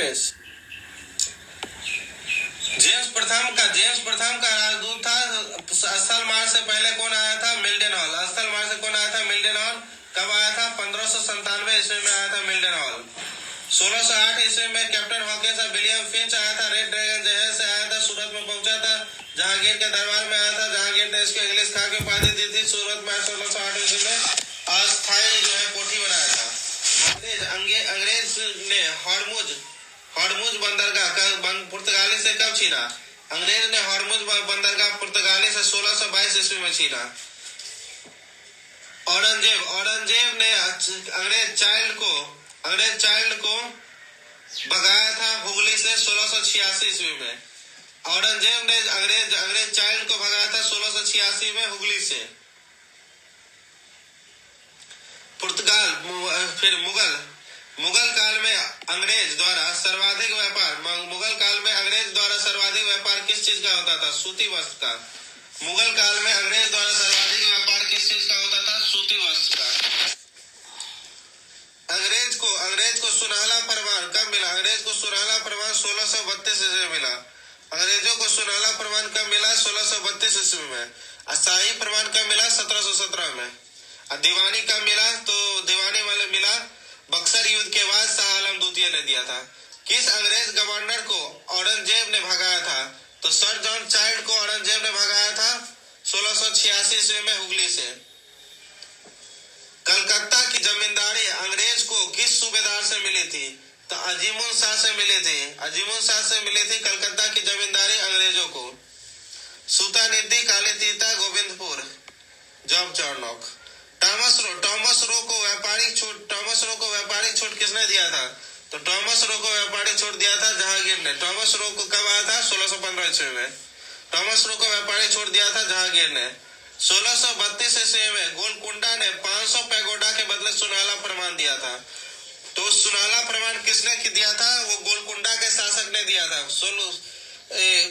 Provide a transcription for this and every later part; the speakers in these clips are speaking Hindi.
पेश। जेम्स प्रथम का राजदूत था। स्थल मार्च से पहले कौन आया था? मिल्डेनहॉल। स्थल मार्च से कौन आया था? मिल्डेनहॉल। कब आया था? 1597 ईस्वी में आया था मिल्डेनहॉल। 1608 ईस्वी में कैप्टन हॉकिंस और विलियम फिंच आया था। रेड ड्रैगन जहाज से आया था, सूरत में पहुंचा था, जहांगीर के दरबार में आया था। जहांगीर ने इसको इंग्लिश खा के उपाधि दी थी। सूरत में 1608 ईस्वी में अस्थायी जो है कोठी बनाया था। अंग्रेज ने हॉर्मुज बंदरगाह पुर्तगाली से कब छीना? अंग्रेज ने हॉर्मुज बंदरगाह पुर्तगाली से 1622 ईस्वी में छीना। औरंगजेब ने अंग्रेज चाइल्ड को भगाया था हुगली से 1686 ईस्वी में। औरंगजेब ने अंग्रेज चाइल्ड को भगाया था 1686 में हुगली से। पुर्तगाल फिर मुगल काल में अंग्रेज द्वारा सर्वाधिक व्यापार किस चीज का होता था? सूती वस्त्र का। मुगल काल में अंग्रेज द्वारा सर्वाधिक व्यापार किस चीज का होता था? सूती वस्त्र का। अंग्रेज को सुनहला फरमान कब मिला? अंग्रेज को सुनहला फरमान 1632 ईस्वी में मिला। अंग्रेजों को सुनहला फरमान कब मिला? 1632 ईस्वी में। शाही फरमान कब मिला? 1717 में। दीवानी कब मिला? तो दीवानी वाले मिला बक्सर युद्ध के बाद शाह आलम द्वितीय ने दिया था। किस अंग्रेज गवर्नर को औरंगजेब ने भगाया था? तो सर जॉन चाइल्ड को औरंगजेब ने भगाया था 1686 ईस्वी में हुगली से। कलकत्ता की जमींदारी अंग्रेज को किस सूबेदार से मिली थी? तो अजीमुल शाह से मिली थी कलकत्ता की जमींदारी अंग्रेजों को। सूतानिधि, काली तीता, Govindpur, job Charnock. Thomas Roe को व्यापारिक छूट किसने दिया था? तो टॉमस रो को व्यापारिक छूट दिया था जहांगीर ने। टॉमस रो को कब आया था? 1615 ईस्वी में। टॉमस रो को व्यापारिक छूट दिया था जहांगीर ने। 1632 ईस्वी में गोलकुंडा ने 500 पैगोडा के बदले सुनहला फरमान दिया था। तो सुनहला फरमान किसने दिया था? वो गोलकुंडा के शासक ने दिया था।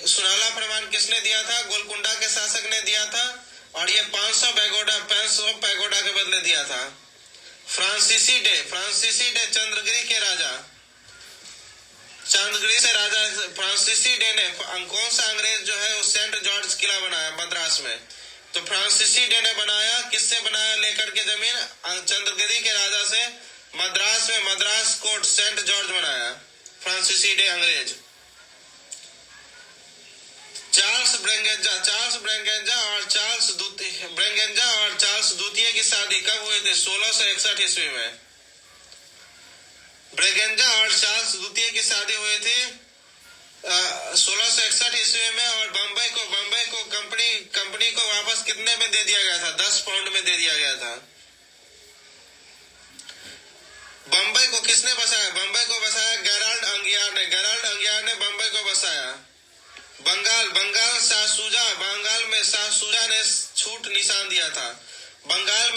सुनहला फरमान किसने दिया था? गोलकुंडा के शासक ने दिया था। और ये 500 पैगोडा के बदले दिया था। फ्रांसीसी डे चंद्रगिरी से राजा फ्रांसीसी डे ने कौन सा अंग्रेज जो है वो सेंट जॉर्ज किला बनाया मद्रास में? तो फ्रांसीसी डे ने बनाया। किससे बनाया लेकर के जमीन? चंद्रगिरी के राजा से मद्रास में मद्रास कोर्ट सेंट जॉर्ज बनाया फ्रांसीसी डे अंग्रेज। चार्ल्स ब्रेंगेंजा और चार्ल्स द्वितीय की शादी कब हुई थी? 1661 ईस्वी में। ब्रेगेंजा और चार्ल्स द्वितीय की शादी हुई थी 1661 ईस्वी में। और बम्बई को कंपनी को वापस कितने में दे दिया गया था? 10 पाउंड में दे दिया गया था। बम्बई को किसने बसाया? बम्बई को बसाया गेराल्ड अंगियार ने बम्बई को बसाया। बंगाल में शाह सूजा ने छूट निशान दिया था। बंगाल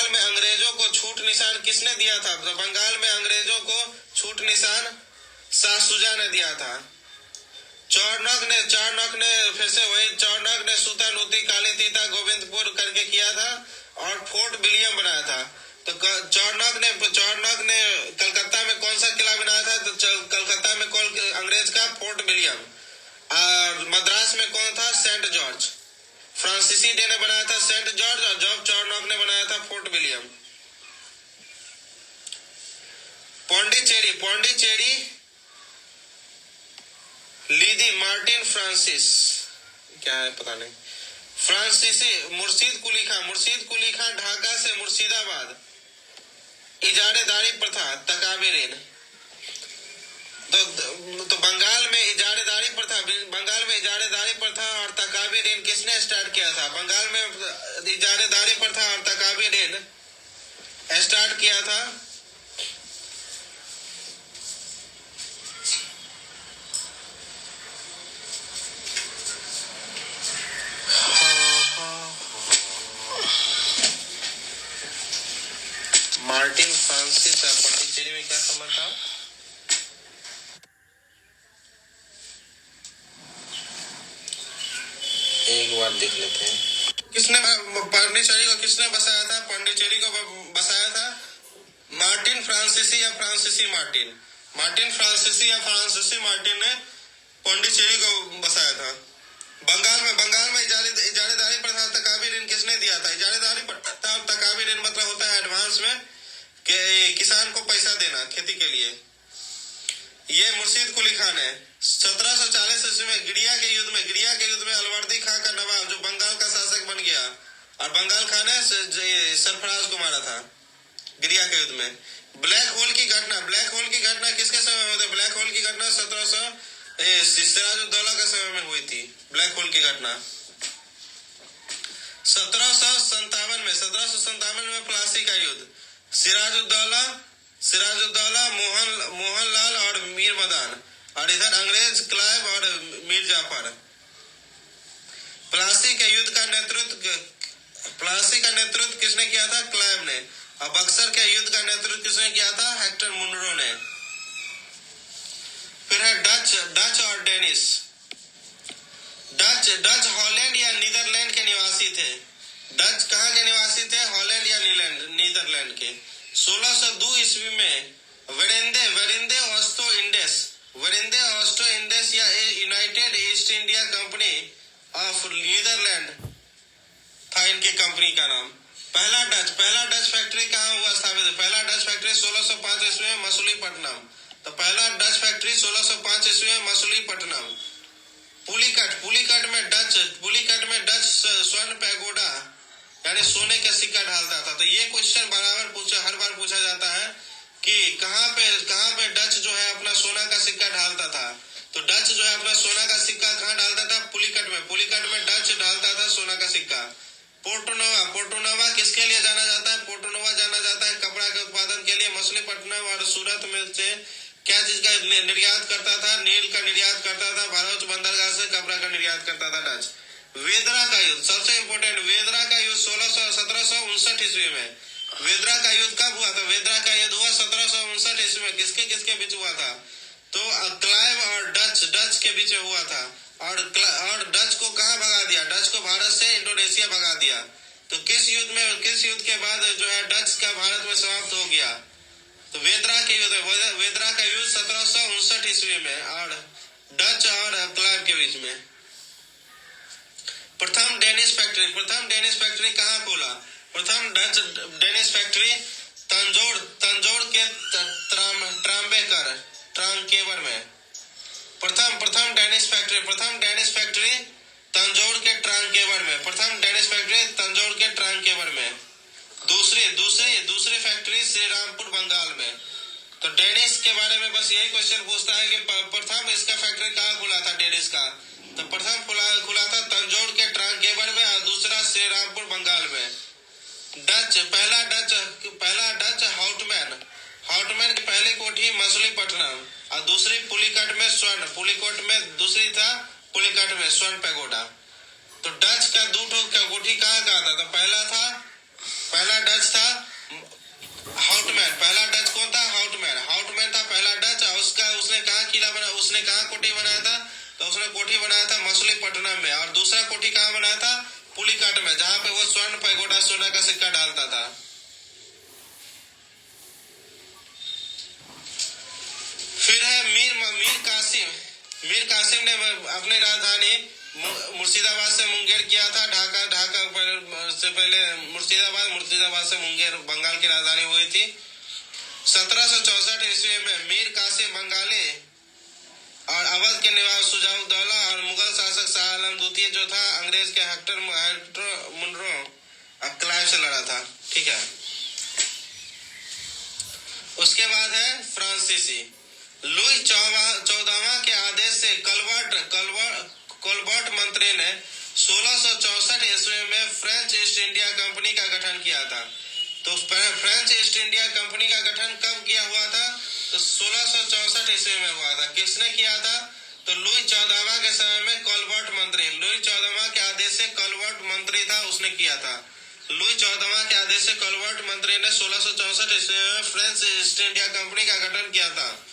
में अंग्रेजों को छूट निशान किसने दिया था? तो बंगाल में अंग्रेजों को छूट निशान शाह सूजा ने दिया था। चौरनक ने सूतानुती, काली तीता, गोविंदपुर करके किया था और फोर्ट विलियम बनाया था। तो चौरनक ने कलकत्ता में कौन सा किला बनाया था? तो कलकत्ता में अंग्रेज का फोर्ट विलियम। और मद्रास में कौन था? Saint George. फ्रांसीसी डे ने बनाया था सेंट जॉर्ज और जॉब चार्नोक ने बनाया था फोर्ट विलियम। पौंडीचेरी लीदी मार्टिन फ्रांसिस क्या है पता नहीं। फ्रांसीसी मुर्शीद कुली खां ढाका से मुर्शिदाबाद। इजारेदारी प्रथा तकाबेरीन। तो बंगाल में इजारेदारी प्रथा और तकाबी ऋण किसने स्टार्ट किया था? बंगाल में इजारेदारी प्रथा और तकाबी ऋण स्टार्ट किया था मार्टिन फ्रांसिस। पौंडीचेरी में क्या संबंध था? एक बार देख लेते हैं। पौंडीचेरी को किसने बसाया था? पौंडीचेरी को बसाया था मार्टिन फ्रांसीसी या फ्रांसीसी मार्टिन। मार्टिन फ्रांसीसी या फ्रांसीसी मार्टिन ने पौंडीचेरी को बसाया था। बंगाल में इजारेदारी प्रथा तकाबी ऋण किसने दिया था? इजारेदारी प्रथा और तकाबी ऋण मतलब होता है एडवांस में कि किसान को पैसा देना खेती के लिए। ये मुर्शीद कुली खान है। 1740 ईस्वी में गिरिया के युद्ध में अलवर्दी खां का नवाब जो बंगाल का शासक बन गया और बंगाल खां ने सरफराज को मारा था गिरिया के युद्ध में। ब्लैक होल की घटना किसके समय में हुई थी? ब्लैक होल की घटना 1700 सिराजुद्दौला के समय में हुई थी। ब्लैक होल की घटना 1757 में प्लासी का युद्ध, सिराजुद्दौला मोहनलाल और मीर मदान, और इधर अंग्रेज क्लाइव और मीर जाफर। प्लासी का नेतृत्व किसने किया था? क्लाइव ने। और बक्सर के युद्ध का नेतृत्व किसने किया था? हेक्टर मुनरो ने। फिर है डच और डेनिश। डच हॉलैंड या नीदरलैंड के निवासी थे। डच कहाँ के निवासी थे? हॉलैंड या नीदरलैंड के। 1602 ईस्वी में वेरिंदे ऑस्ट्रो इंडेस या United East India Company of Netherland था इनकी कंपनी का नाम। पहला डच फैक्ट्री कहाँ हुआ स्थापित? पहला डच फैक्ट्री 1605 ईस्वी में मसूलीपट्टनम। तो पहला डच फैक्ट्री 1605 ईस्वी में मसूलीपट्टनम। पुलिकट में डच स्वर्ण पैगोडा यानी सोने का सिक्का ढालता था। तो ये क्वेश्चन हर बार पूछा जाता है कि कहाँ पे डच जो है अपना सोना का सिक्का ढालता था। तो डच जो है अपना सोना का सिक्का कहाँ डालता था? पुलिकट में डच डालता था सोना का सिक्का। पोर्टोनोवा किसके लिए जाना जाता है? पोर्टोनोवा जाना जाता है कपड़ा के उत्पादन के लिए। मछलीपट्टनम और सूरत में से क्या चीज का निर्यात करता था? नील का निर्यात करता था। भरूच बंदरगाह से कपड़ा का निर्यात करता था डच। वेदरा का युद्ध सबसे इम्पोर्टेंट। वेदरा का युद्ध 1759 ईस्वी में। वेदरा का युद्ध कब हुआ था? वेदरा का युद्ध हुआ 1759 ईस्वी में। किसके बीच हुआ था? तो क्लाइव और डच के बीच हुआ था। और डच को कहाँ भगा दिया? डच को भारत से इंडोनेशिया भगा दिया। तो किस युद्ध के बाद जो है डच का भारत में समाप्त हो गया? तो वेदरा का युद्ध 1759 ईस्वी में और डच और क्लाइव के बीच में। प्रथम डेनिश फैक्ट्री कहाँ खोला? प्रथम डच डेनिश फैक्ट्री तंजौर के ट्रांकेवर में। प्रथम डेनिश फैक्ट्री तंजौर के ट्रांकेवर में। दूसरी फैक्ट्री श्री रामपुर बंगाल में। तो डेनिश के बारे में बस यही क्वेश्चन पूछता है कि प्रथम इसका फैक्ट्री कहाँ खुला था डेनिश का? तो प्रथम खुला था तंजौर के ट्रांकेवर में और दूसरा श्री रामपुर बंगाल में। पहला डच हाउटमैन की पहली कोठी मसूलीपट्टनम और दूसरी पुलिकट में स्वर्ण पैगोडा। तो डच का दो कोठी कहाँ था? तो पहला डच था हाउटमैन। पहला डच कौन था? हाउटमैन था पहला डच। उसने कहाँ कोठी बनाया था? तो उसने कोठी बनाया था मसूलीपट्टनम में। और दूसरा कोठी कहाँ बनाया था? पुलिकट में, जहाँ पे वो स्वर्ण पैगोडा सोना का सिक्का डालता था। फिर है मीर कासिम ने अपनी राजधानी मुर्शिदाबाद से मुंगेर किया था। ढाका से पहले मुर्शिदाबाद से मुंगेर बंगाल की राजधानी हुई थी। 1764 ईस्वी में मीर कासिम बंगाली और अवध के निवास सुजाउद्दौला और मुगल शासक शाह आलम द्वितीय जो था अंग्रेज के हेक्टर मुनरो क्लाइव से लड़ा था। ठीक है। उसके बाद है फ्रांसीसी। लुई 14वां के आदेश से कोलबर्ट मंत्री ने 1664 ईस्वी में फ्रेंच ईस्ट इंडिया कंपनी का गठन किया था। तो फ्रेंच ईस्ट इंडिया कंपनी का गठन कब किया हुआ था? तो 1664 ईस्वी में हुआ था। किसने किया था? तो लुई 14वां के समय में लुई 14वां के आदेश से कोलबर्ट मंत्री था, उसने किया था। लुई 14वां के आदेश से कोलबर्ट मंत्री ने 1664 ईस्वी में फ्रेंच ईस्ट इंडिया कंपनी का गठन किया था।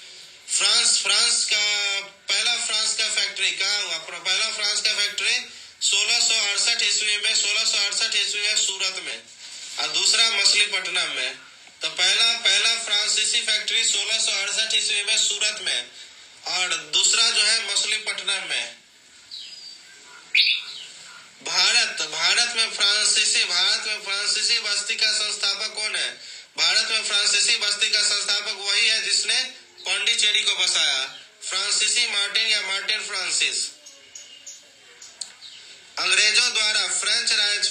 पहला फ्रांस का फैक्ट्री कहाँ हुआ? पहला फ्रांस का फैक्ट्री 1668 ईस्वी में सूरत में और दूसरा मछलीपट्टनम में। तो पहला पहला फ्रांसीसी फैक्ट्री 1668 ईस्वी में सूरत में, और दूसरा जो है मछलीपट्टनम में। भारत में फ्रांसीसी बस्ती का संस्थापक कौन है? भारत में फ्रांसीसी बस्ती का संस्थापक वही है जिसने पांडिचेरी को बसाया, फ्रांसीसी मार्टिन या मार्टिन फ्रांसिस। अंग्रेजों द्वारा फ्रेंच जहाज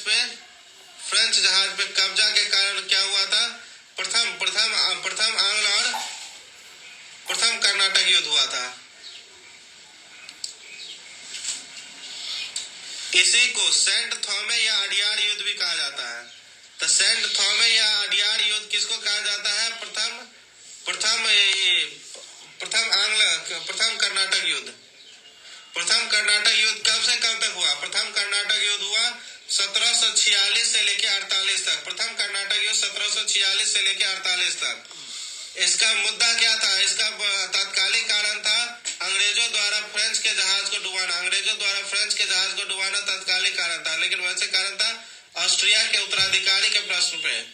पे कब्जा के कारण क्या हुआ था? प्रथम आंग्ल और प्रथम कर्नाटक युद्ध हुआ था। इसी को सेंट थॉमे या अडियार युद्ध भी कहा जाता है। तो सेंट थॉमे या अडियार युद्ध किसको कहा जाता है? प्रथम कर्नाटक युद्ध। प्रथम कर्नाटक युद्ध कब से कब तक हुआ? प्रथम कर्नाटक युद्ध हुआ 1746 से लेकर 48 तक। प्रथम कर्नाटक युद्ध 1746 से लेकर 48 तक। इसका मुद्दा क्या था? इसका तात्कालिक कारण था अंग्रेजों द्वारा फ्रेंच के जहाज को डुबाना तात्कालिक कारण था, लेकिन वैसे कारण था ऑस्ट्रिया के उत्तराधिकारी के प्रश्न पे।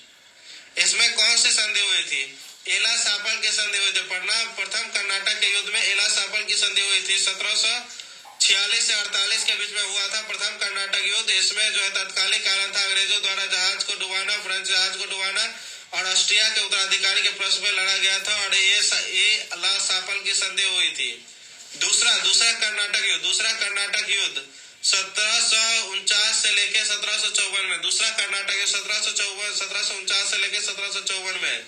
इसमें कौन सी संधि हुई थी? एला सापल की संधि हुई थी। प्रथम कर्नाटक के युद्ध में एला सापल की संधि हुई थी। 1746 से 48 के बीच में हुआ था प्रथम कर्नाटक युद्ध। इसमें जो है तात्कालिक कारण था अंग्रेजों द्वारा जहाज को डुबाना, फ्रेंच जहाज को डुबाना, और ऑस्ट्रिया के उत्तराधिकारी के प्रश्न में लड़ा गया था, और ये ला सापल की संधि हुई थी। दूसरा कर्नाटक युद्ध 1749 से लेकर 1754 में। दूसरा कर्नाटक युद्ध 1749 से लेकर 1754 में।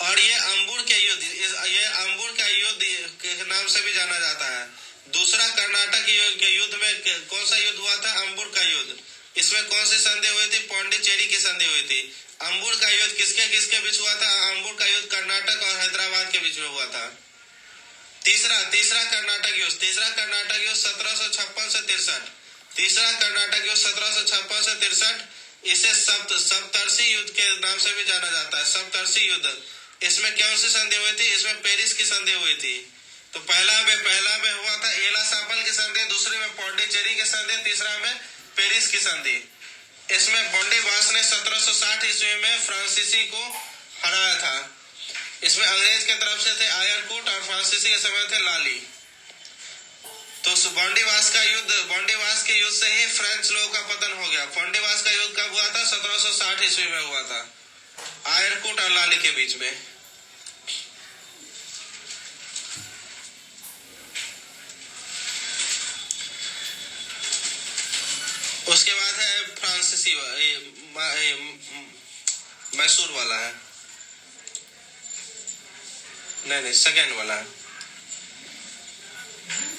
और ये अंबुर का युद्ध के नाम से भी जाना जाता है। दूसरा कर्नाटक के युद्ध में कौन सा युद्ध हुआ था? अंबुर का युद्ध। इसमें कौन सी संधि हुई थी? पांडिचेरी की संधि हुई थी। अंबुर का युद्ध किसके किसके बीच हुआ था? अंबुर का युद्ध कर्नाटक और हैदराबाद के बीच में हुआ था। तीसरा कर्नाटक युद्ध 1756 से 63। तीसरा कर्नाटक युद्ध 1756 से 63। इसे सप्तर्षि युद्ध के नाम से भी जाना जाता है। सप्तर्षि युद्ध। इसमें कौन सी संधि हुई थी? इसमें पेरिस की संधि हुई थी। तो पहला में हुआ था एला सापल की संधि, दूसरे में पांडिचेरी की संधि, तीसरा में पेरिस की संधि। इसमें बॉन्डीवास ने 1760 ईस्वी में फ्रांसीसी को हराया था। इसमें अंग्रेज के तरफ से थे आयरकूट और फ्रांसीसी के समय थे लाली। तो बॉन्डीवास के युद्ध से ही फ्रेंच लोगों का पतन हो गया। बॉन्डीवास का युद्ध कब हुआ था? 1760 ईस्वी में हुआ था, आयरकूट और लाली के बीच में। उसके बाद है फ्रांसीसी मैसूर वाला है, नहीं सेकेंड वाला है।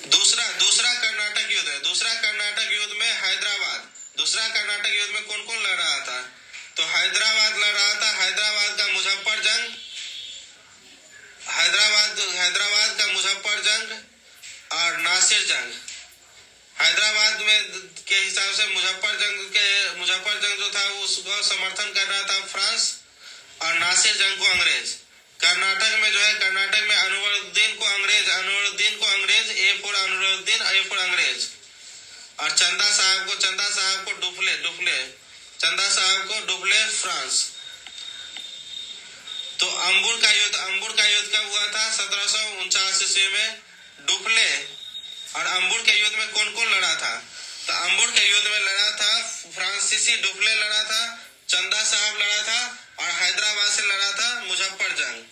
दूसरा कर्नाटक युद्ध है। दूसरा कर्नाटक युद्ध में हैदराबाद। दूसरा कर्नाटक युद्ध में कौन कौन लड़ रहा था? तो हैदराबाद लड़ रहा था। हैदराबाद का मुजफ्फर जंग और नासिर जंग। हैदराबाद में के हिसाब से मुजफ्फर जंग जो था उसको समर्थन कर रहा था फ्रांस, और नासिर जंग को अंग्रेज। कर्नाटक में अनवरुद्दीन को अंग्रेज, ए फॉर अंग्रेज, और चंदा साहब को डुप्ले फ्रांस। तो अंबुर का युद्ध कब हुआ था? 1749 ईस्वी में। डुप्ले और अंबुर के युद्ध में कौन कौन लड़ा था? तो अंबुर के युद्ध में लड़ा था फ्रांसीसी डुप्ले लड़ा था, चंदा साहब लड़ा था, और हैदराबाद से लड़ा था मुजफ्फर जंग।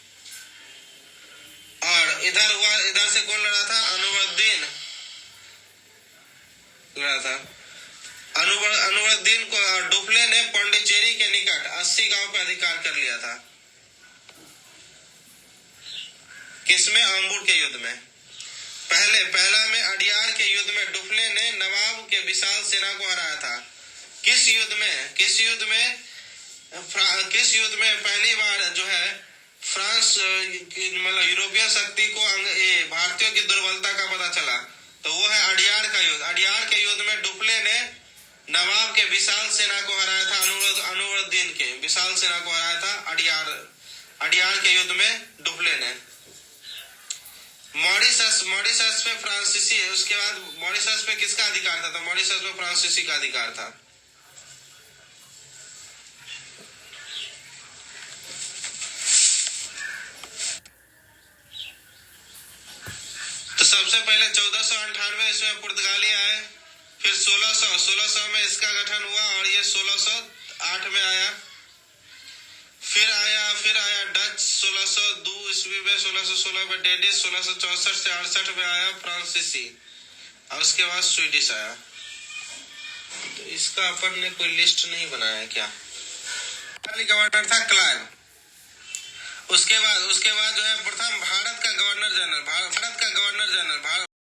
और इधर से कौन लड़ा था? अनुवरुद्दीन लड़ा था। अनुवरुद्दीन को डुप्ले ने पांडिचेरी के निकट 80 गांव पर अधिकार कर लिया था। किसमें? अंबुर के युद्ध में। पहला में अडियार के युद्ध में डुप्ले ने नवाब के विशाल सेना को हराया था। किस युद्ध में पहली बार जो है फ्रांस मतलब यूरोपीय शक्ति को भारतीयों की दुर्बलता का पता चला? तो वो है अडियार का युद्ध। अडियार के युद्ध में डुप्ले ने नवाब के विशाल सेना को हराया था। अनुवरुद्दीन के विशाल सेना को हराया था अडियार के युद्ध में डुप्ले ने। मॉरिशस पे फ्रांसीसी। उसके बाद मॉरिशस पे किसका अधिकार था? तो मॉरिशस पे फ्रांसीसी का अधिकार था। सबसे पहले 1498 ईस्वी में पुर्तगाली आए, फिर 1600 में इसका गठन हुआ और ये 1608 में आया। फिर आया डच 1602 ईस्वी में, 1616 में डेनिश, 1664 से 68 में आया फ्रांसीसी, और उसके बाद स्वीडिश आया। तो इसका अपन ने कोई लिस्ट नहीं बनाया क्या? गवर्नर था क्लाइव। उसके बाद जो है प्रथम भारत का गवर्नर जनरल